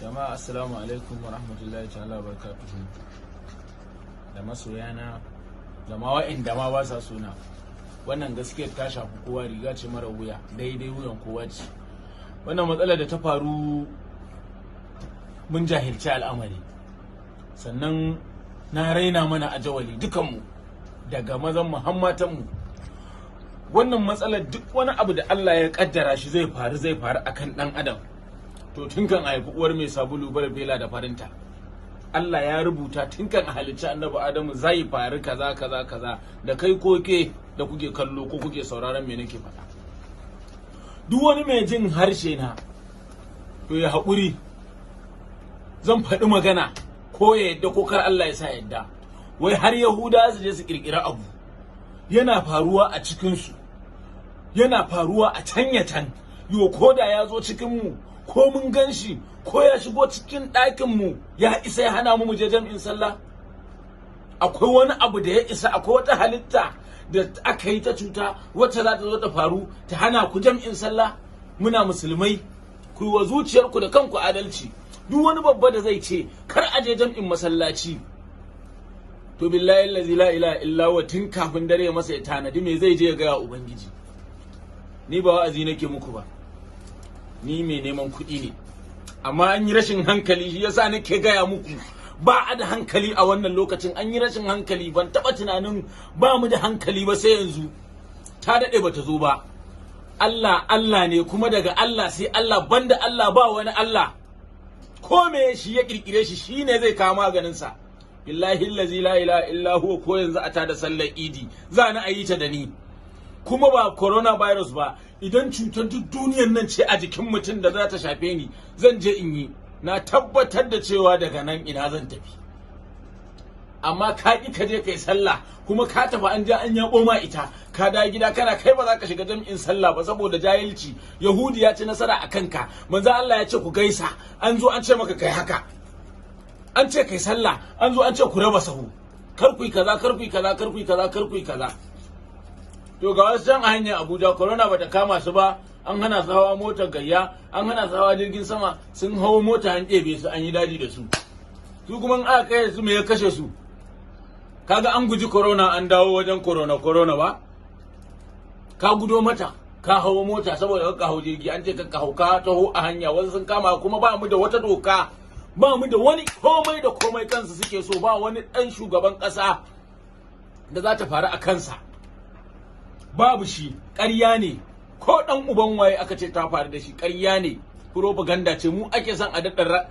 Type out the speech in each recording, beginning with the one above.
Jama'a assalamu alaikum wa rahmatullahi ta'ala wa barakatuhu. Da masoyana da ma wa'inda ma ba sa suna, wannan gaskiyar ta shafi kowa, riga ce mara wuya, daidai wuyan kowa ce. Wannan matsalar da ta faru mun jahilci al'amari, sannan na raina mana a jawali dukanmu, daga mazan mu har matanmu. Wannan matsalar duk wani abu da Allah ya kaddara shi zai faru akan dan adam, to tun kan haifi uwar mai sabulu bela da farinta, Allah ya rubuta tun kan halicci annabi Adamu zai faru kaza da kai koke da kuke kallo ko kuke sauraron me nake faɗa. Duk wani mai jin harshe na to ya haƙuri, zan faɗi magana ko ya yadda ko kar Allah ya sa yadda. Wai har Yahuda su je su kirkira abu yana faruwa a cikinsu, yana faruwa a can yo ko da ya zo cikinmu ko mun gan shi ko ya shigo cikin ɗakinmu ya isa ya hana mu je jam'in sallah? Akwai wani abu da ya isa, akwai wata halitta da aka yi ta cuta wacce za ta zo ta faru ta hana ku jam'in sallah? Muna musulmai, ku yi wa zuciyarku da kanku adalci. Duk wani babba da zai ce kar a je jam'in masallaci, to billahi allazi la ilaha illa huwa tun kafin dare masa ya tanadi me zai je ya ga ubangiji. Ni ba wa'azi nake muku ba, ni mai neman kuɗi ne, amma an yi rashin hankali, shi yasa nake gaya muku ba a da hankali a wannan lokacin. An yi rashin hankali, ban taɓa tunanin ba mu da hankali ba sai yanzu. Ta daɗe bata zo ba. Allah ne, kuma daga Allah sai Allah, banda Allah ba wani Allah. Ko me shi ya kirkire shi shine zai kawo maganinsa. Billahi allazi la ilaha illa huwa, ko yanzu a tada sallar idi za ni a yi ta da ni, kuma ba coronavirus ba. Idan cutar duk duniyar nan ce a jikin mutum da za ta shafe ni, zan je in yi, na tabbatar da cewa daga nan ina zan tafi. Amma ka ki ka je kai sallah, kuma ka tafi an je an yabo ma ita, ka da gida kana kai ba za ka shiga jami'in sallah ba saboda jahilci. Yahudi ya ci nasara a kanka, manzo Allah ya ce ku gaisa, an zo an ce maka kai haka, an ce kai sallah, an zo an ce ku raba sahu, kar ku yi kaza, kar ku yi kaza, kar ku yi kaza, kar ku yi kaza. To ga wasu can a hanyar Abuja corona bata kama su ba, an hana su hawa motar gayya, an hana su hawa jirgin sama, sun hawo mota an ɗebe su, an yi daji da su. Su kuma in aka kai su me ya kashe su? Kaga an guji corona an dawo wajen corona ba? Ka gudo mata, ka hawo mota saboda ka hau jirgi, an ce ka hau, ka taho a hanya, wasu sun kama, kuma ba mu da wata doka, ba mu da wani komai da komai kansu suke so, ba wani ɗan shugaban ƙasa da za ta faru a kansa. Babu shi, ƙarya ne, ko ɗan uban waye aka ce ta faru da shi ƙarya ne, propaganda ce. Mu ake son a daɗa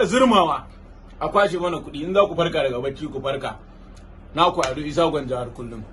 zurmawa, a kwashe mana kuɗi. In za ku farka daga bacci ku farka. Na ku Ado Isa Gwanja har kullum.